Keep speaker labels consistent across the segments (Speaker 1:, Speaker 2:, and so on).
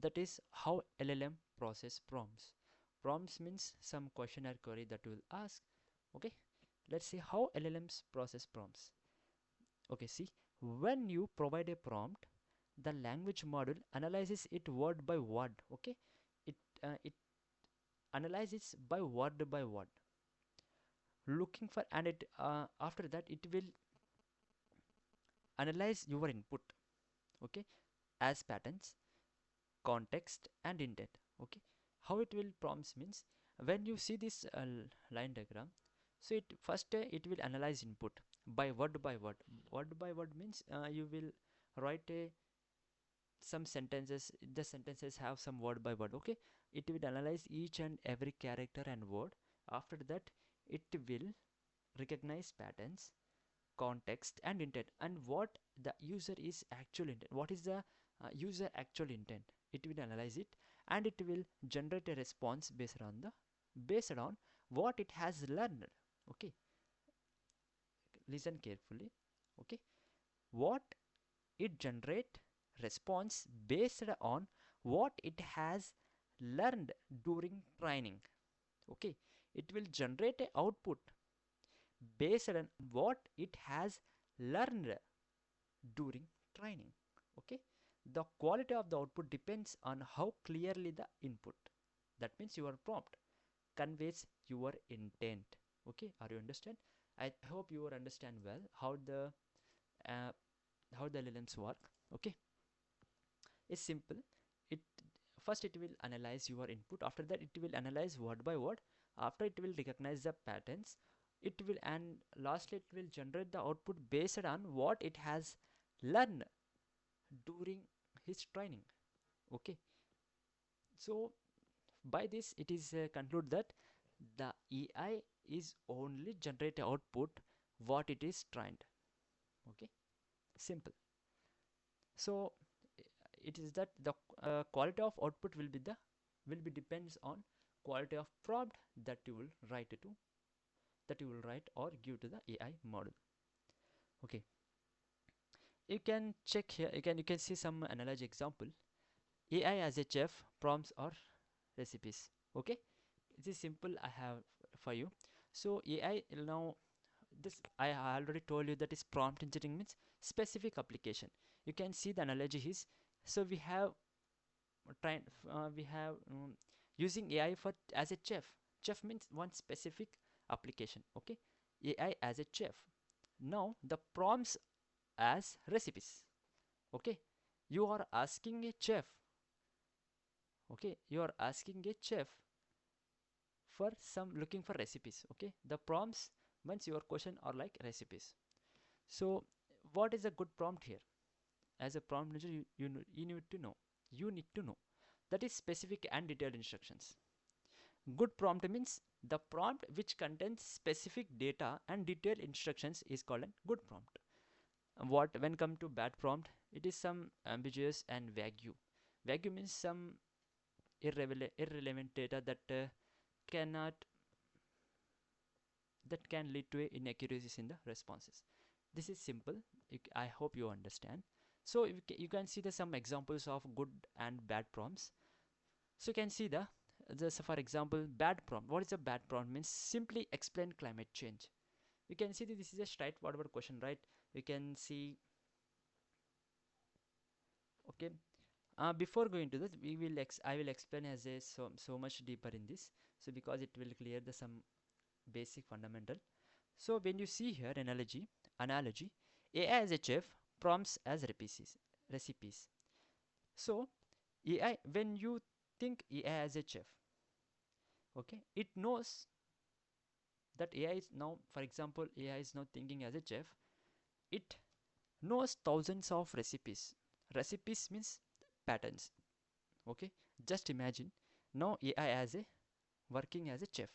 Speaker 1: That is how LLM process prompts. Prompts means some question or query that will ask. Okay, let's see how LLMs process prompts. Okay, see, when you provide a prompt, the language model analyzes it word by word. Okay, it analyzes by word, looking for, and it after that it will analyze your input. Okay, as patterns, context, and intent. Okay, how it will prompts means, when you see this line diagram, so it first it will analyze input by word by word. Word by word means you will write a some sentences, the sentences have some word by word. Okay, it will analyze each and every character and word. After that it will recognize patterns, context, and intent, and what the user is actual intent, what is the user actual intent. It will analyze it, and it will generate a response based on what it has learned. Okay, listen carefully. Okay, what it generate response based on what it has learned during training. Okay, it will generate a output based on what it has learned during training. Okay, the quality of the output depends on how clearly the input, that means your prompt, conveys your intent. Okay, are you understand? I hope you will understand well uh, how the LLMs work. Okay, it's simple. It first it will analyze your input, after that it will analyze word by word, after it will recognize the patterns, it will, and lastly it will generate the output based on what it has learned during his training. Okay, so by this it is conclude that the AI is only generate output what it is trained. Okay, simple. So it is that the quality of output will be depends on quality of prompt that you will write to, that you will write or give to the AI model. Okay, you can check here, you can see some analogy example. AI as a chef, prompts or recipes. Okay, it is simple I have for you. So AI now, this I already told you that is prompt engineering means specific application. You can see the analogy is, so trying we have using AI for as a chef. Chef means one specific application. Okay, AI as a chef. Now the prompts as recipes. Okay, you are asking a chef. Okay, you are asking a chef for some looking for recipes. Okay, the prompts once your question are like recipes. So what is a good prompt here? As a prompt manager, you need to know, you need to know that is specific and detailed instructions. Good prompt means the prompt which contains specific data and detailed instructions is called a good prompt. What when come to bad prompt, it is some ambiguous and vague. Vague means some irrelevant data that cannot, that can lead to inaccuracies in the responses. This is simple. I hope you understand. So you can see the some examples of good and bad prompts. So you can see so for example, bad prompt. What is a bad prompt? Means simply explain climate change. You can see that this is a straightforward question, right? You can see. Okay. Before going to this, I will explain as a so much deeper in this. So because it will clear the some basic fundamental. So when you see here analogy, AI as a chef, prompts as recipes. So AI, when you think AI as a chef, okay, it knows that AI is now, for example, AI is not thinking as a chef. It knows thousands of recipes. Recipes means patterns. Okay, just imagine now AI as a working as a chef.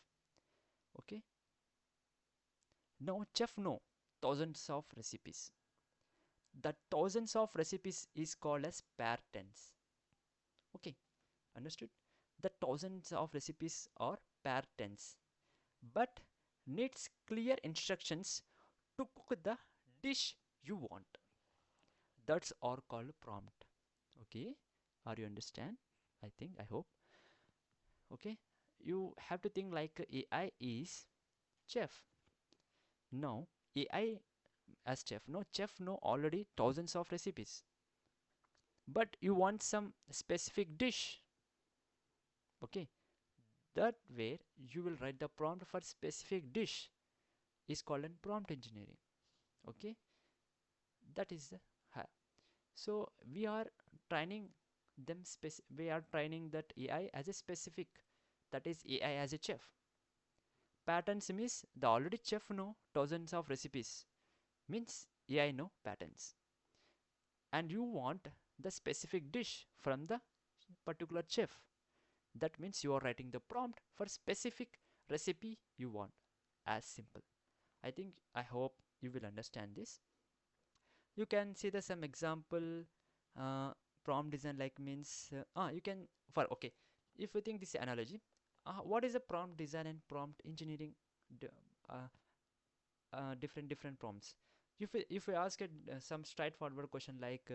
Speaker 1: Okay, now chef know thousands of recipes. The thousands of recipes is called as patterns. Okay, understood? The thousands of recipes are patterns, but needs clear instructions to cook the dish you want. That's all called prompt. Okay, are you understand? I think, I hope. Okay, you have to think like AI is chef. No, AI as chef. No, chef know already thousands of recipes, but you want some specific dish. Okay, that where you will write the prompt for specific dish is called an prompt engineering. Okay, that is the so we are training we are training that AI as a specific, that is AI as a chef. Patterns means the already chef know thousands of recipes, means AI know patterns, and you want the specific dish from the particular chef. That means you are writing the prompt for specific recipe you want. As simple. I think, I hope you will understand this. You can see the some example. uh, Prompt design like means you can for okay, if you think this analogy, what is a prompt design and prompt engineering, d- uh, different prompts. If we ask it some straightforward question like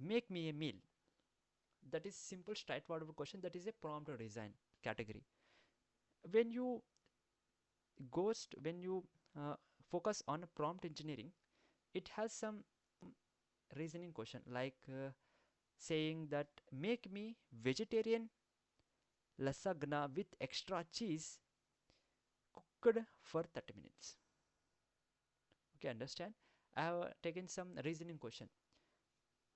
Speaker 1: make me a meal, that is simple straightforward question, that is a prompt design category. When you when you uh, focus on prompt engineering, it has some reasoning question like saying that make me vegetarian lasagna with extra cheese cooked for 30 minutes. Okay, understand? I have taken some reasoning question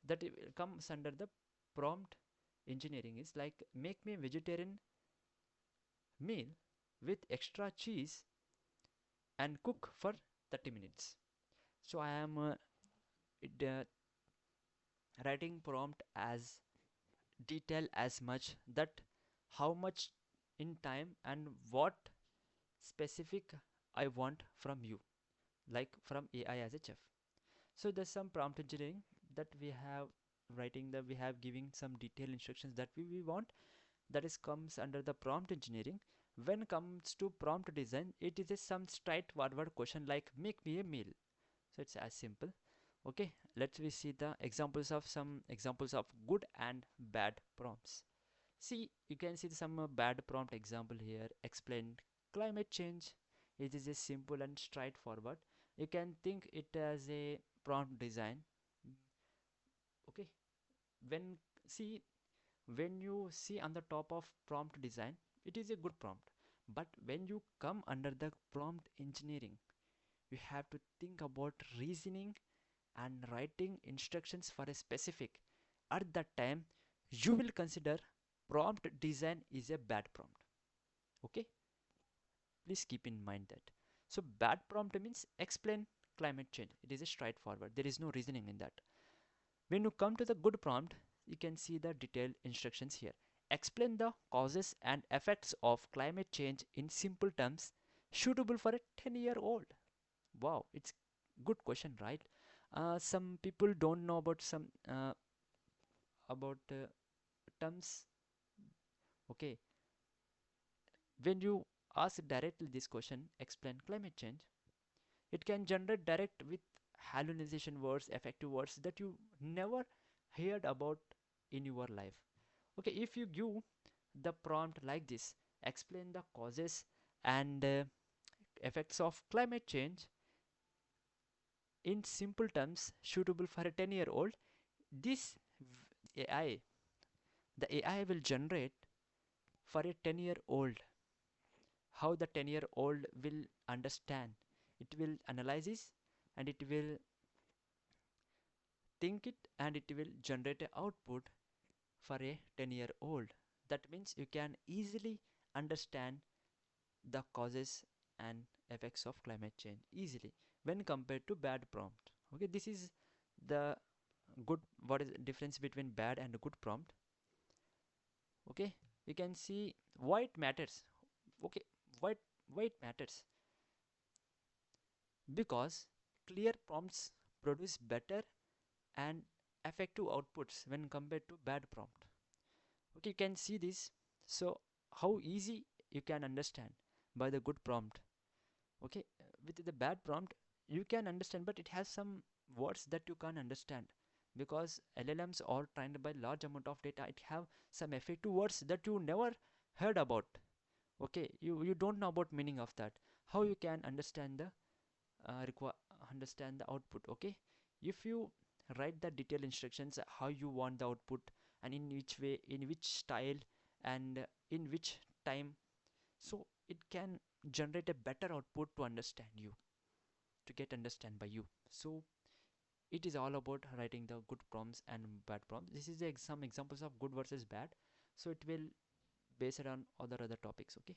Speaker 1: that comes under the prompt engineering is like make me vegetarian meal with extra cheese and cook for 30 minutes. So I am writing prompt as detail as much that how much in time and what specific I want from you, like from AI as a chef. So there's some prompt engineering that we have writing, that we have giving some detailed instructions that we want, that is comes under the prompt engineering. When comes to prompt design, it is a some straightforward question like make me a meal. So it's as simple. Okay, let's we see the examples of some examples of good and bad prompts. See, you can see some bad prompt example here. Explain climate change. It is a simple and straightforward. You can think it as a prompt design. Mm, okay, when see when you see on the top of prompt design, it is a good prompt. But when you come under the prompt engineering, you have to think about reasoning and writing instructions for a specific. At that time, you will consider prompt design is a bad prompt. Okay, please keep in mind that. So bad prompt means explain climate change. It is a straightforward, there is no reasoning in that. When you come to the good prompt, you can see the detailed instructions here. Explain the causes and effects of climate change in simple terms, suitable for a 10-year-old. Wow, it's good question, right? Some people don't know about some about terms. Okay, when you ask directly this question, explain climate change, it can generate direct with hallucination words, effective words that you never heard about in your life. Okay, if you give the prompt like this, explain the causes and effects of climate change in simple terms, suitable for a 10-year-old, this AI, the AI will generate for a 10-year-old how the 10-year-old will understand. It will analyze this and it will think it and it will generate an output for a 10-year-old. That means you can easily understand the causes and effects of climate change easily when compared to bad prompt. Okay, this is the good, what is the difference between bad and good prompt. Okay, you can see why it matters. Okay, why why it matters, because clear prompts produce better and effective outputs when compared to bad prompt. Okay, you can see this. So how easy you can understand by the good prompt. Okay, with the bad prompt you can understand, but it has some words that you can't understand. because LLMs are trained by large amount of data. It have some effective words that you never heard about. Okay, you don't know about meaning of that. How you can understand the understand the output? Okay, if you write the detailed instructions how you want the output, and in which way, in which style, and in which time, so it can generate a better output to understand you, to get understand by you. So it is all about writing the good prompts and bad prompts. This is some examples of good versus bad, so it will based on other topics. Okay,